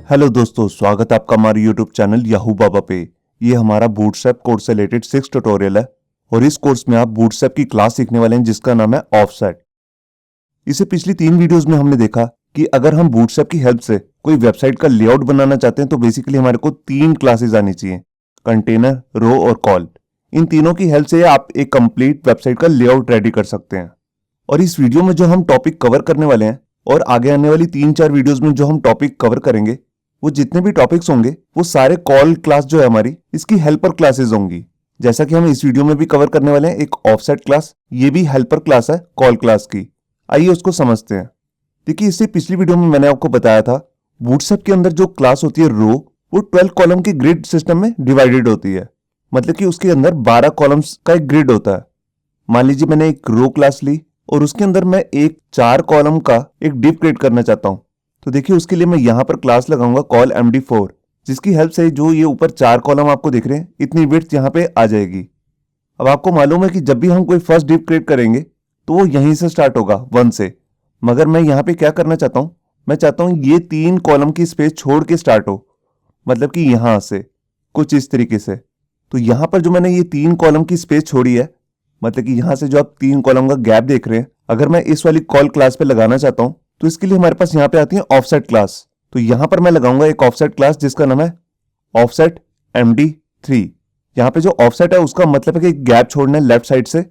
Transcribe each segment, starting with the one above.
Hello दोस्तों, स्वागत है आपका हमारे यूट्यूब चैनल याहू बाबा पे। ये हमारा बूटस्ट्रैप कोर्स से रिलेटेड 6 ट्यूटोरियल है और इस कोर्स में आप बूटस्ट्रैप की क्लास सीखने वाले हैं जिसका नाम है ऑफसेट। इसे पिछली 3 वीडियोस में हमने देखा कि अगर हम बूटस्ट्रैप की हेल्प से कोई वेबसाइट का लेआउट बनाना चाहते हैं तो बेसिकली हमारे को 3 क्लासेस आनी चाहिए, कंटेनर, रो और कॉल। इन तीनों की हेल्प से आप एक कंप्लीट वेबसाइट का लेआउट रेडी कर सकते हैं। और इस वीडियो में जो हम टॉपिक कवर करने वाले हैं और आगे आने वाली 3-4 वीडियोस में जो हम टॉपिक कवर करेंगे, वो जितने भी टॉपिक्स होंगे वो सारे कॉल क्लास जो है हमारी इसकी हेल्पर क्लासेस होंगी। जैसा कि हम इस वीडियो में भी कवर करने वाले हैं एक ऑफसेट क्लास, ये भी हेल्पर क्लास है कॉल क्लास की। आइए उसको समझते हैं। देखिए, इससे पिछली वीडियो में मैंने आपको बताया था बूटस्ट्रैप के अंदर जो क्लास होती है रो, वो 12 कॉलम के ग्रिड सिस्टम में डिवाइडेड होती है। मतलब कि उसके अंदर 12 कॉलम्स का एक ग्रिड होता है। मान लीजिए मैंने एक रो क्लास ली और उसके अंदर मैं एक 4 कॉलम का एक डिव क्रिएट करना चाहता हूं। तो देखिए, उसके लिए मैं यहां पर क्लास लगाऊंगा कॉल md4, जिसकी हेल्प से जो ये ऊपर 4 कॉलम आपको दिख रहे हैं इतनी विड्थ यहां पे आ जाएगी। अब आपको मालूम है कि जब भी हम कोई फर्स्ट डिव क्रिएट करेंगे तो वो यहीं से स्टार्ट होगा 1 से। मगर मैं यहां पे क्या करना चाहता हूं, मैं चाहता हूं ये 3 कॉलम की स्पेस छोड़ के स्टार्ट हो, मतलब कि यहां से कुछ इस तरीके से। तो यहां पर जो मैंने ये 3 कॉलम की स्पेस छोड़ी है, मतलब कि यहां से जो आप 3 कॉलम का गैप देख रहे हैं, अगर मैं इस वाली कॉल क्लास पे लगाना चाहता हूं तो इसके लिए हमारे पास यहाँ पे आती है ऑफसेट क्लास। तो यहां पर मैं लगाऊंगा एक ऑफसेट क्लास जिसका नाम है ऑफसेट md3। यहाँ पे जो ऑफसेट है उसका मतलब है कि गैप छोड़ना है लेफ्ट साइड से,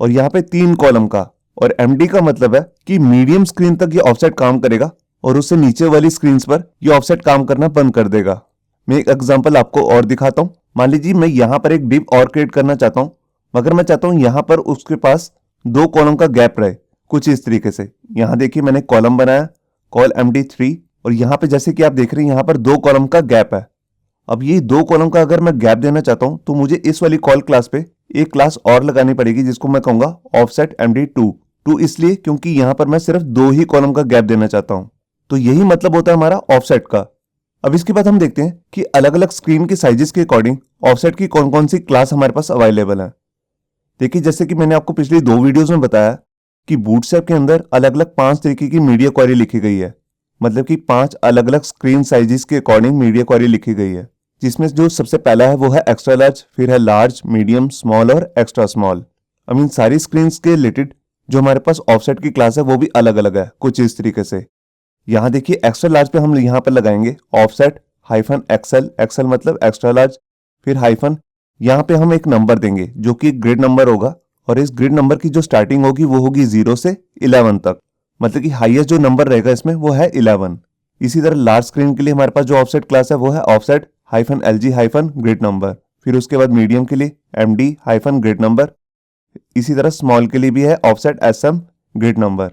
और यहाँ पे 3 कॉलम का। और md का मतलब है कि मीडियम स्क्रीन तक ये ऑफसेट काम करेगा और उससे नीचे वाली स्क्रीन पर ये ऑफसेट काम करना बंद कर देगा। मैं एक एग्जाम्पल आपको और दिखाता हूँ। मान लीजिए मैं यहाँ पर एक डिव और क्रिएट करना चाहता हूँ, मगर मैं चाहता हूँ यहाँ पर उसके पास 2 कॉलम का गैप रहे, कुछ इस तरीके से। यहाँ देखिए मैंने कॉलम बनाया कॉल md3 और यहाँ पे जैसे कि आप देख रहे हैं यहाँ पर 2 कॉलम का गैप है। अब ये 2 कॉलम का अगर मैं गैप देना चाहता हूँ तो मुझे इस वाली कॉल क्लास पे एक क्लास और लगानी पड़ेगी जिसको मैं कहूंगा ऑफसेट md2। टू इसलिए क्योंकि यहाँ पर मैं सिर्फ 2 ही कॉलम का गैप देना चाहता हूँ। तो यही मतलब होता है हमारा ऑफसेट का। अब इसके बाद हम देखते हैं कि अलग अलग स्क्रीन के साइजेस के अकॉर्डिंग ऑफसेट की कौन कौन सी क्लास हमारे पास अवेलेबल है। देखिए, जैसे कि मैंने आपको पिछली 2 वीडियोस में बताया कि बूटस्ट्रैप के अंदर अलग अलग 5 तरीके की मीडिया क्वेरी लिखी गई है। मतलब कि 5 अलग अलग स्क्रीन साइजेस के अकॉर्डिंग मीडिया क्वेरी लिखी गई है, जिसमें जो सबसे पहला है वो है एक्स्ट्रा लार्ज, फिर है लार्ज, मीडियम, स्मॉल और एक्स्ट्रा स्मॉल। आई मीन सारी स्क्रीन के रिलेटेड जो हमारे पास ऑफसेट की क्लास है वो भी अलग अलग है, कुछ इस तरीके से। यहाँ देखिए एक्स्ट्रा लार्ज पे हम यहाँ पर लगाएंगे ऑफसेट -XL, एक्सएल मतलब एक्स्ट्रा लार्ज, फिर हाइफन, यहाँ पे हम एक नंबर देंगे जो कि ग्रिड नंबर होगा, और इस ग्रिड नंबर की जो स्टार्टिंग होगी वो होगी 0 से 11 तक। मतलब कि हाईएस्ट जो नंबर रहेगा इसमें वो है 11। इसी तरह लार्ज स्क्रीन के लिए हमारे पास जो ऑफसेट क्लास है वो है ऑफसेट -LG ग्रिड नंबर। फिर उसके बाद मीडियम के लिए MD ग्रिड नंबर। इसी तरह स्मॉल के लिए भी है ऑफसेट SM ग्रिड नंबर।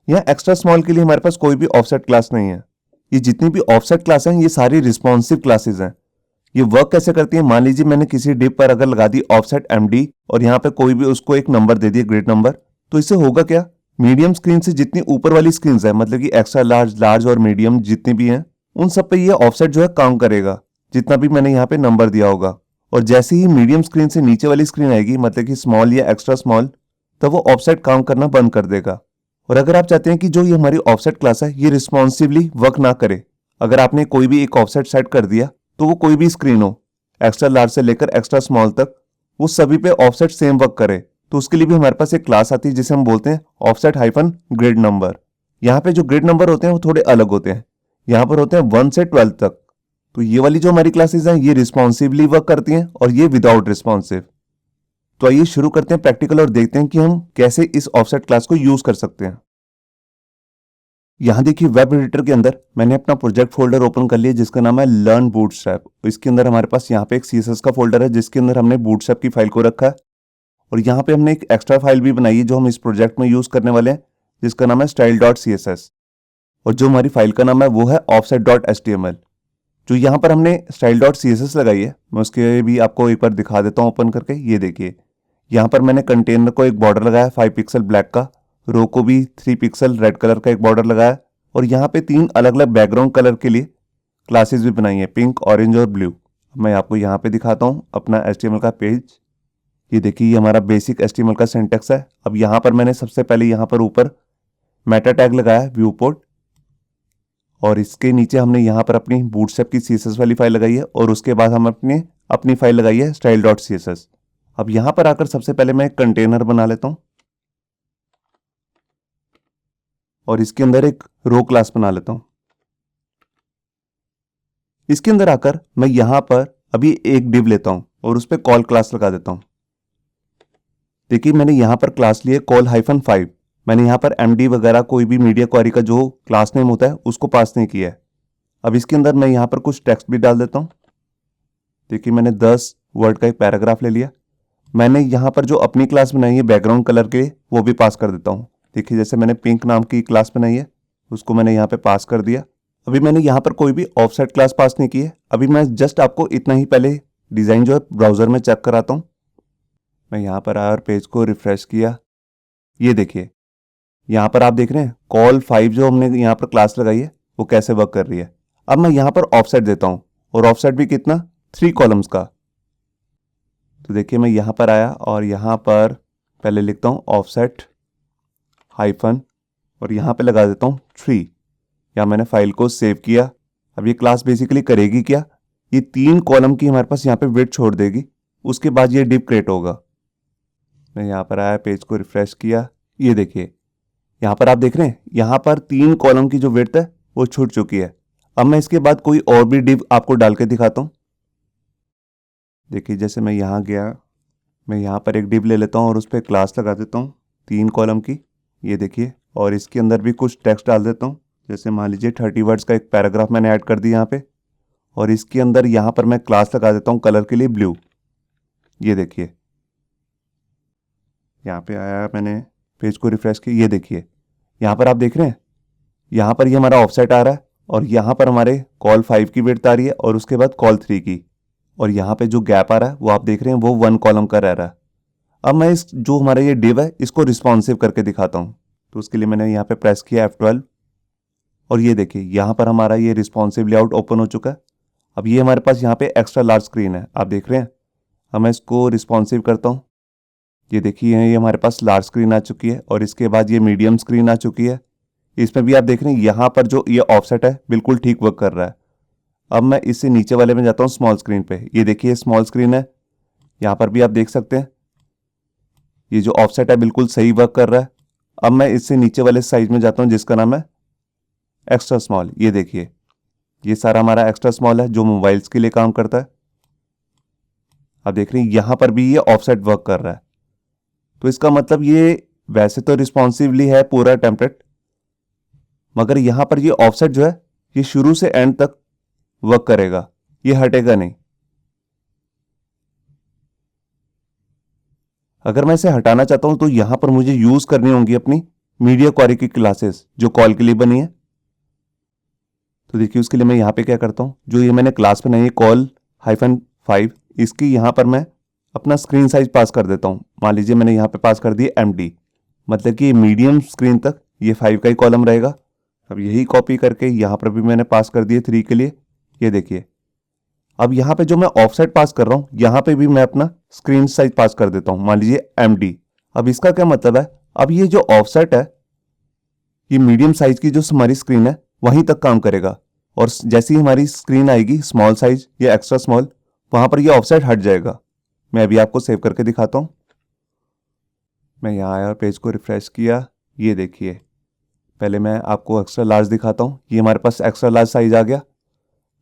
यहाँ एक्स्ट्रा स्मॉल के लिए हमारे पास कोई भी ऑफसेट क्लास नहीं है। ये जितनी भी ऑफसेट क्लास हैं ये सारी रिस्पॉन्सिव क्लासेस हैं। ये वर्क कैसे करती है, मान लीजिए मैंने किसी डिव पर अगर लगा दी ऑफसेट MD और यहाँ पे कोई भी उसको एक नंबर दे दिया ग्रिड नंबर, तो इससे होगा क्या, मीडियम स्क्रीन से जितनी ऊपर वाली स्क्रीन है, मतलब कि एक्स्ट्रा लार्ज, लार्ज और मीडियम जितनी भी हैं, उन सब पे ये ऑफसेट जो है काम करेगा, जितना भी मैंने यहाँ पे नंबर दिया होगा। और जैसे ही मीडियम स्क्रीन से नीचे वाली स्क्रीन आएगी, मतलब कि स्मॉल या एक्स्ट्रा स्मॉल, तब वो ऑफसेट काम करना बंद कर देगा। और अगर आप चाहते हैं कि जो ये हमारी ऑफसेट क्लास है ये रिस्पॉन्सिवली वर्क ना करे, अगर आपने कोई भी एक ऑफसेट सेट कर दिया तो वो कोई भी स्क्रीन हो, एक्स्ट्रा लार्ज से लेकर एक्स्ट्रा स्मॉल तक, वो सभी पे ऑफसेट सेम वर्क करे, तो उसके लिए भी हमारे पास एक क्लास आती है जिसे हम बोलते हैं ऑफसेट ग्रिड नंबर। यहाँ पे जो ग्रिड नंबर होते हैं वो थोड़े अलग होते हैं, यहाँ पर होते हैं 1 से 12 तक। तो ये वाली जो हमारी क्लासेस हैं ये रिस्पॉन्सिवली वर्क करती हैं और ये विदाउट रिस्पॉन्सिव। तो आइए शुरू करते हैं प्रैक्टिकल और देखते हैं कि हम कैसे इस ऑफसेट क्लास को यूज कर सकते हैं। यहाँ देखिए वेब एडिटर के अंदर मैंने अपना प्रोजेक्ट फोल्डर ओपन कर लिया जिसका नाम है लर्न बूटस्ट्रैप। इसके अंदर हमारे पास यहाँ पे एक CSS का फोल्डर है जिसके अंदर हमने बूटस्ट्रैप की फाइल को रखा है, और यहाँ पे हमने एक एक्स्ट्रा फाइल भी बनाई है जो हम इस प्रोजेक्ट में यूज करने वाले हैं, जिसका नाम है style.css। और जो हमारी फाइल का नाम है वो है offset.html। जो यहाँ पर हमने style.css लगाई है, मैं उसके भी आपको एक बार दिखा देता हूँ ओपन करके। ये देखिए, यहाँ पर मैंने कंटेनर को एक बॉर्डर लगाया 5 पिक्सल ब्लैक का, रो को भी 3 पिक्सल रेड कलर का एक बॉर्डर लगाया, और यहाँ पे 3 अलग अलग बैकग्राउंड कलर के लिए क्लासेस भी बनाई है, पिंक, ऑरेंज और ब्लू। मैं आपको यहाँ पे दिखाता हूँ अपना HTML का पेज। ये देखिए, ये हमारा बेसिक HTML का सिंटैक्स है। अब यहाँ पर मैंने सबसे पहले यहाँ पर ऊपर मेटा टैग लगाया व्यू पोर्ट, और इसके नीचे हमने यहाँ पर अपनी बूटस्ट्रैप की CSS वाली फाइल लगाई है और उसके बाद हम अपनी फाइल लगाई है style.css। अब यहाँ पर आकर सबसे पहले मैं एक कंटेनर बना लेता हूँ और इसके अंदर एक रो क्लास बना लेता हूँ। इसके अंदर आकर मैं यहाँ पर अभी एक डिव लेता हूँ और उस पर कॉल क्लास लगा देता हूँ। देखिए मैंने यहाँ पर क्लास लिए call-5। मैंने यहाँ पर MD वगैरह कोई भी मीडिया क्वेरी का जो क्लास नेम होता है उसको पास नहीं किया है। अब इसके अंदर मैं यहाँ पर कुछ टेक्स्ट भी डाल देता हूँ। देखिए मैंने 10 वर्ड का एक पैराग्राफ ले लिया। मैंने यहाँ पर जो अपनी क्लास बनाई है बैकग्राउंड कलर के वो भी पास कर देता हूँ। देखिए जैसे मैंने पिंक नाम की क्लास बनाई है उसको मैंने यहाँ पे पास कर दिया। अभी मैंने यहाँ पर कोई भी ऑफसेट क्लास पास नहीं की है। अभी मैं जस्ट आपको इतना ही पहले डिज़ाइन जो है ब्राउज़र में चेक कराता हूँ। मैं यहाँ पर आया और पेज को रिफ्रेश किया। ये देखिए यहाँ पर आप देख रहे हैं call-5 जो हमने यहाँ पर क्लास लगाई है वो कैसे वर्क कर रही है। अब मैं यहाँ पर ऑफसेट देता हूँ और ऑफसेट भी कितना 3 कॉलम्स का। तो देखिए मैं यहाँ पर आया और यहाँ पर पहले लिखता हूँ ऑफसेट हाइफन और यहाँ पे लगा देता हूँ 3। या मैंने फाइल को सेव किया। अब ये क्लास बेसिकली करेगी क्या, ये 3 कॉलम की हमारे पास यहाँ पे विड्थ छोड़ देगी, उसके बाद ये डिव क्रिएट होगा। मैं यहाँ पर आया पेज को रिफ्रेश किया। ये देखिए यहाँ पर आप देख रहे हैं यहाँ पर 3 कॉलम की जो विड्थ है वो छूट चुकी है। अब मैं इसके बाद कोई और भी डिव आपको डाल के दिखाता हूँ। देखिए जैसे मैं यहाँ गया, मैं यहाँ पर एक डिव ले लेता हूँ और उस पर क्लास लगा देता हूँ 3 कॉलम की। ये देखिए और इसके अंदर भी कुछ टेक्स्ट डाल देता हूँ। जैसे मान लीजिए 30 वर्ड्स का एक पैराग्राफ मैंने ऐड कर दिया यहाँ पे और इसके अंदर यहाँ पर मैं क्लास लगा देता हूँ कलर के लिए ब्लू। ये देखिए यहाँ पे आया, मैंने पेज को रिफ्रेश किया। ये देखिए यहाँ पर आप देख रहे हैं यहाँ पर ये हमारा ऑफसेट आ रहा है और यहाँ पर हमारे call-5 की विड्थ आ रही है और उसके बाद call-3 की, और यहाँ पे जो गैप आ रहा है वो आप देख रहे हैं वो 1 कॉलम का रह रहा है। अब मैं इस जो हमारा ये डिव है इसको रिस्पॉन्सिव करके दिखाता हूँ। तो उसके लिए मैंने यहाँ पे प्रेस किया F12 और ये देखिए यहाँ पर हमारा ये रिस्पॉन्सिव लेआउट ओपन हो चुका है। अब ये हमारे पास यहाँ पे एक्स्ट्रा लार्ज स्क्रीन है, आप देख रहे हैं। अब मैं इसको रिस्पॉन्सिव करता हूँ। ये देखिए ये हमारे पास लार्ज स्क्रीन आ चुकी है और इसके बाद ये मीडियम स्क्रीन आ चुकी है। इसमें भी आप देख रहे हैं यहाँ पर जो ये ऑफसेट है बिल्कुल ठीक वर्क कर रहा है। अब मैं इससे नीचे वाले में जाता हूँ स्मॉल स्क्रीन पे। ये देखिए स्मॉल स्क्रीन है, यहाँ पर भी आप देख सकते हैं ये जो ऑफसेट है बिल्कुल सही वर्क कर रहा है। अब मैं इससे नीचे वाले साइज में जाता हूँ जिसका नाम है एक्स्ट्रा स्मॉल। ये देखिए ये सारा हमारा एक्स्ट्रा स्मॉल है जो मोबाइल्स के लिए काम करता है। आप देख रहे हैं यहाँ पर भी ये ऑफसेट वर्क कर रहा है। तो इसका मतलब ये वैसे तो रिस्पॉन्सिवली है पूरा टेम्पलेट, मगर यहाँ पर ये ऑफसेट जो है ये शुरू से एंड तक वर्क करेगा, ये हटेगा नहीं। अगर मैं इसे हटाना चाहता हूं तो यहां पर मुझे यूज करनी होंगी अपनी मीडिया क्वेरी की क्लासेस जो कॉल के लिए बनी है। तो देखिए उसके लिए मैं यहाँ पे क्या करता हूँ, जो ये मैंने क्लास बनाई है call-5, इसकी यहाँ पर मैं अपना स्क्रीन साइज पास कर देता हूँ। मान लीजिए मैंने यहाँ पे पास कर दिया MD, मतलब कि मीडियम स्क्रीन तक ये 5 का ही कॉलम रहेगा। अब यही कॉपी करके यहाँ पर भी मैंने पास कर दिए 3 के लिए। ये देखिए अब यहाँ पे जो मैं ऑफसेट पास कर रहा हूँ यहाँ पे भी मैं अपना स्क्रीन साइज पास कर देता हूँ, मान लीजिए MD। अब इसका क्या मतलब है, अब ये जो ऑफसेट है ये मीडियम साइज की जो हमारी स्क्रीन है वहीं तक काम करेगा, और जैसे ही हमारी स्क्रीन आएगी स्मॉल साइज या एक्स्ट्रा स्मॉल वहां पर ये ऑफसेट हट जाएगा। मैं अभी आपको सेव करके दिखाता हूँ। मैं यहाँ आया और पेज को रिफ्रेश किया। ये देखिए पहले मैं आपको एक्स्ट्रा लार्ज दिखाता हूँ। ये हमारे पास एक्स्ट्रा लार्ज साइज आ गया।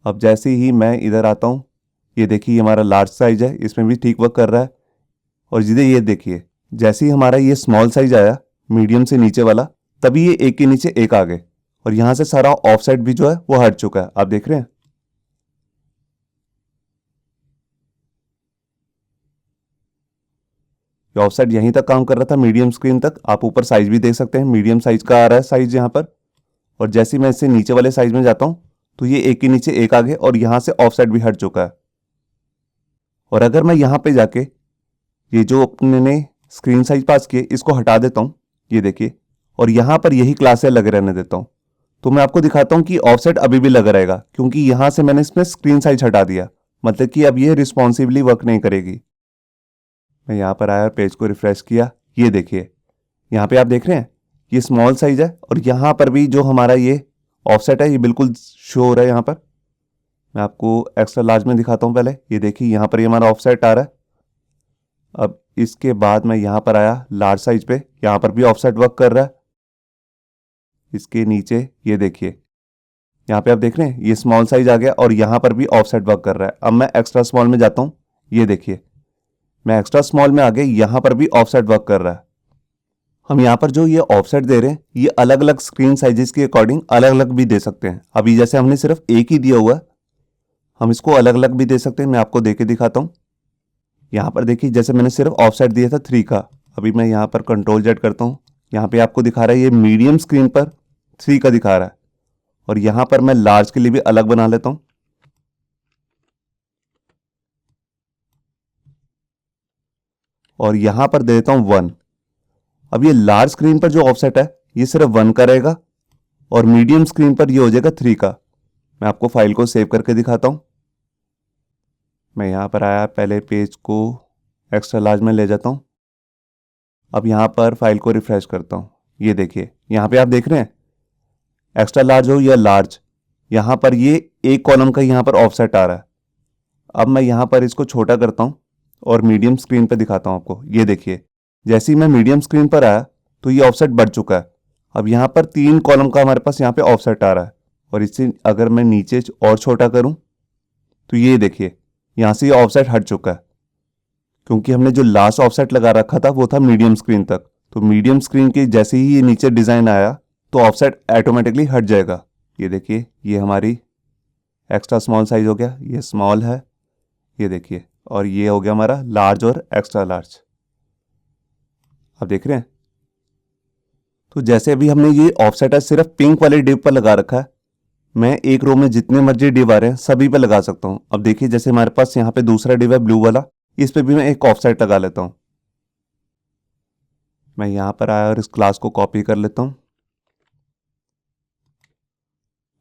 अब जैसे ही मैं इधर आता हूँ ये देखिए हमारा लार्ज साइज है, इसमें भी ठीक वर्क कर रहा है। और ये देखिए जैसे ही हमारा ये स्मॉल साइज आया मीडियम से नीचे वाला, तभी ये एक के नीचे एक आ गए और यहाँ से सारा ऑफसेट भी जो है वो हट चुका है, आप देख रहे हैं। ये ऑफसेट यहीं तक काम कर रहा था मीडियम स्क्रीन तक। आप ऊपर साइज भी देख सकते हैं, मीडियम साइज का आ रहा है साइज यहाँ पर। और जैसे ही मैं इससे नीचे वाले साइज में जाता हूँ तो ये एक के नीचे एक आ गए और यहाँ से ऑफसेट भी हट चुका है। और अगर मैं यहाँ पे जाके ये जो अपने ने स्क्रीन साइज पास किए इसको हटा देता हूँ, ये देखिए, और यहाँ पर यही क्लासें लगे रहने देता हूँ, तो मैं आपको दिखाता हूँ कि ऑफसेट अभी भी लगा रहेगा, क्योंकि यहाँ से मैंने इसमें स्क्रीन साइज हटा दिया, मतलब कि अब ये रिस्पॉन्सिवली वर्क नहीं करेगी। मैं यहाँ पर आया और पेज को रिफ्रेश किया। ये देखिए यहाँ पे आप देख रहे हैं ये स्मॉल साइज है और यहाँ पर भी जो हमारा ये ऑफसेट है, ये बिल्कुल शो हो रहा है यहाँ पर। मैं आपको एक्स्ट्रा लार्ज में दिखाता हूँ। पहले ये देखिए यहाँ पर ये हमारा ऑफसेट आ रहा है। अब इसके बाद मैं यहाँ पर आया लार्ज साइज पे, यहाँ पर भी ऑफसेट वर्क कर रहा है। इसके नीचे ये देखिए यहाँ पे आप देख रहे हैं ये स्मॉल साइज आ गया और यहाँ पर भी ऑफसेट वर्क कर रहा है। अब मैं एक्स्ट्रा स्मॉल में जाता हूँ, ये देखिए मैं एक्स्ट्रा स्मॉल में आ गया, यहाँ पर भी ऑफसेट वर्क कर रहा है। हम यहाँ पर जो ये ऑफसेट दे रहे हैं ये अलग अलग स्क्रीन साइजेस के अकॉर्डिंग अलग अलग भी दे सकते हैं। अभी जैसे हमने सिर्फ एक ही दिया हुआ है, हम इसको अलग अलग भी दे सकते हैं। मैं आपको दे के दिखाता हूँ। यहाँ पर देखिए जैसे मैंने सिर्फ ऑफसेट दिया था 3 का, अभी मैं यहाँ पर कंट्रोल जेड करता हूँ। यहाँ पे आपको दिखा रहा है ये मीडियम स्क्रीन पर 3 का दिखा रहा है, और यहाँ पर मैं लार्ज के लिए भी अलग बना लेता हूँ। और यहाँ पर दे देता हूँ 1। अब ये लार्ज स्क्रीन पर जो ऑफसेट है ये सिर्फ 1 का रहेगा और मीडियम स्क्रीन पर ये हो जाएगा 3 का। मैं आपको फाइल को सेव करके दिखाता हूँ। मैं यहाँ पर आया, पहले पेज को एक्स्ट्रा लार्ज में ले जाता हूँ। अब यहाँ पर फाइल को रिफ्रेश करता हूँ। ये देखिए यहाँ पे आप देख रहे हैं एक्स्ट्रा लार्ज हो या लार्ज, यहाँ पर ये एक कॉलम का यहाँ पर ऑफसेट आ रहा है। अब मैं यहाँ पर इसको छोटा करता हूँ और मीडियम स्क्रीन पर दिखाता हूँ आपको। ये देखिए जैसे ही मैं मीडियम स्क्रीन पर आया तो ये ऑफसेट बढ़ चुका है। अब यहाँ पर 3 कॉलम का हमारे पास यहाँ पे ऑफसेट आ रहा है, और इससे अगर मैं नीचे और छोटा करूँ तो ये देखिए यहाँ से ये ऑफसेट हट चुका है, क्योंकि हमने जो लास्ट ऑफसेट लगा रखा था वो था मीडियम स्क्रीन तक। तो मीडियम स्क्रीन के जैसे ही ये नीचे डिज़ाइन आया तो ऑफसेट ऑटोमेटिकली हट जाएगा। ये देखिए ये हमारी एक्स्ट्रा स्मॉल साइज हो गया, ये स्मॉल है, ये देखिए, और ये हो गया हमारा लार्ज और एक्स्ट्रा लार्ज। आप देख रहे हैं। तो जैसे अभी हमने ये ऑफसेट है सिर्फ पिंक वाले डिव पर लगा रखा है, मैं एक रो में जितने मर्जी डिव आ रहे हैं सभी पे लगा सकता हूं। अब देखिए जैसे हमारे पास यहाँ पे दूसरा डिव है ब्लू वाला, इस पे भी मैं एक ऑफसेट लगा लेता हूं। मैं यहाँ पर आया और इस क्लास को कॉपी कर लेता हूं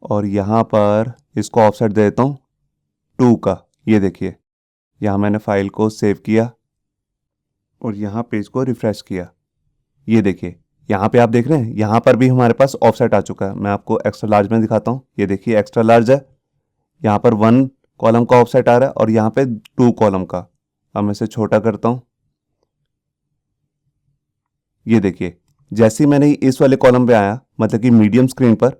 और यहाँ पर इसको ऑफसेट दे देता हूँ 2 का। ये देखिए यहाँ मैंने फाइल को सेव किया और यहाँ पेज को रिफ्रेश किया। ये देखिए यहाँ पे आप देख रहे हैं यहाँ पर भी हमारे पास ऑफसेट आ चुका है। मैं आपको एक्स्ट्रा लार्ज में दिखाता हूँ। ये देखिए एक्स्ट्रा लार्ज है, यहाँ पर 1 कॉलम का ऑफसेट आ रहा है और यहाँ पे 2 कॉलम का। अब मैं इसे छोटा करता हूँ। ये देखिए जैसे ही मैंने इस वाले कॉलम पे आया, मतलब कि मीडियम स्क्रीन पर,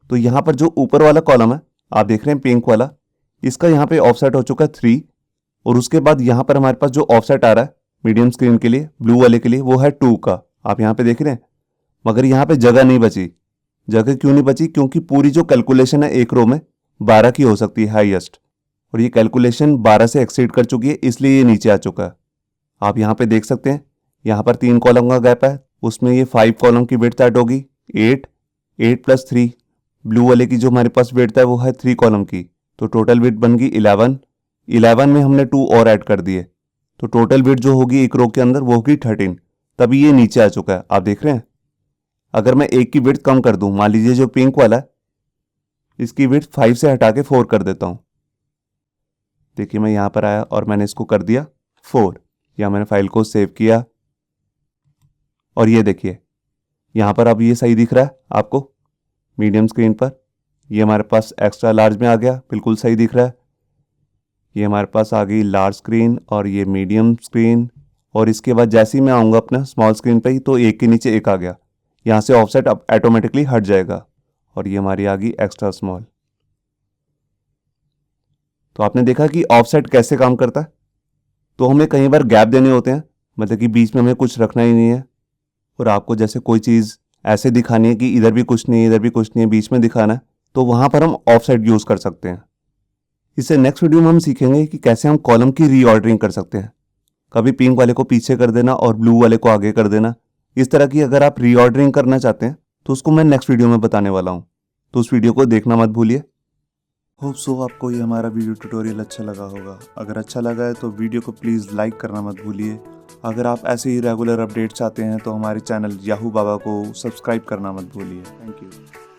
तो यहाँ पर जो ऊपर वाला कॉलम है आप देख रहे हैं पिंक वाला, इसका यहाँ पे ऑफसेट हो चुका है 3, और उसके बाद यहाँ पर हमारे पास जो ऑफसेट आ रहा है मीडियम स्क्रीन के लिए ब्लू वाले के लिए वो है 2 का। आप यहाँ पे देख रहे हैं, मगर यहाँ पे जगह नहीं बची। जगह क्यों नहीं बची? क्योंकि पूरी जो कैलकुलेशन है एक रो में 12 की हो सकती है हाईएस्ट, और ये कैलकुलेशन 12 से एक्सीड कर चुकी है, इसलिए ये नीचे आ चुका है। आप यहाँ पे देख सकते हैं यहाँ पर 3 कॉलम का गैप है, उसमें ये 5 कॉलम की विड्थ ऐड होगी 8 + 3। ब्लू वाले की जो हमारे पास विड्थ है वो है 3 कॉलम की, तो टोटल विड्थ बन गई 11 में हमने 2 और ऐड कर दिए, तो टोटल विड्थ जो होगी एक रो के अंदर वो होगी 13। तभी ये नीचे आ चुका है। आप देख रहे हैं। अगर मैं एक की विड्थ कम कर दूं, मान लीजिए जो पिंक वाला है इसकी विड्थ 5 से हटा के 4 कर देता हूं। देखिए मैं यहां पर आया और मैंने इसको कर दिया 4। या मैंने फाइल को सेव किया और ये देखिए यहां पर अब ये सही दिख रहा है आपको मीडियम स्क्रीन पर। ये हमारे पास एक्स्ट्रा लार्ज में आ गया, बिल्कुल सही दिख रहा है। ये हमारे पास आ गई लार्ज स्क्रीन और ये मीडियम स्क्रीन, और इसके बाद जैसे ही मैं आऊँगा अपना स्मॉल स्क्रीन पे ही तो एक के नीचे एक आ गया, यहाँ से ऑफसेट अब ऑटोमेटिकली हट जाएगा, और ये हमारी आ गई एक्स्ट्रा स्मॉल। तो आपने देखा कि ऑफसेट कैसे काम करता है। तो हमें कई बार गैप देने होते हैं, मतलब कि बीच में हमें कुछ रखना ही नहीं है, और आपको जैसे कोई चीज़ ऐसे दिखानी है कि इधर भी कुछ नहीं है इधर भी कुछ नहीं है, बीच में दिखाना है, तो वहाँ पर हम ऑफसेट यूज़ कर सकते हैं। इससे नेक्स्ट वीडियो में हम सीखेंगे कि कैसे हम कॉलम की रीऑर्डरिंग कर सकते हैं। कभी पिंक वाले को पीछे कर देना और ब्लू वाले को आगे कर देना, इस तरह की अगर आप रीऑर्डरिंग करना चाहते हैं तो उसको मैं नेक्स्ट वीडियो में बताने वाला हूँ, तो उस वीडियो को देखना मत भूलिए। होप सो आपको ये हमारा वीडियो ट्यूटोरियल अच्छा लगा होगा। अगर अच्छा लगा है तो वीडियो को प्लीज़ लाइक करना मत भूलिए। अगर आप ऐसे ही रेगुलर अपडेट चाहते हैं तो हमारे चैनल याहू बाबा को सब्सक्राइब करना मत भूलिए। Thank you.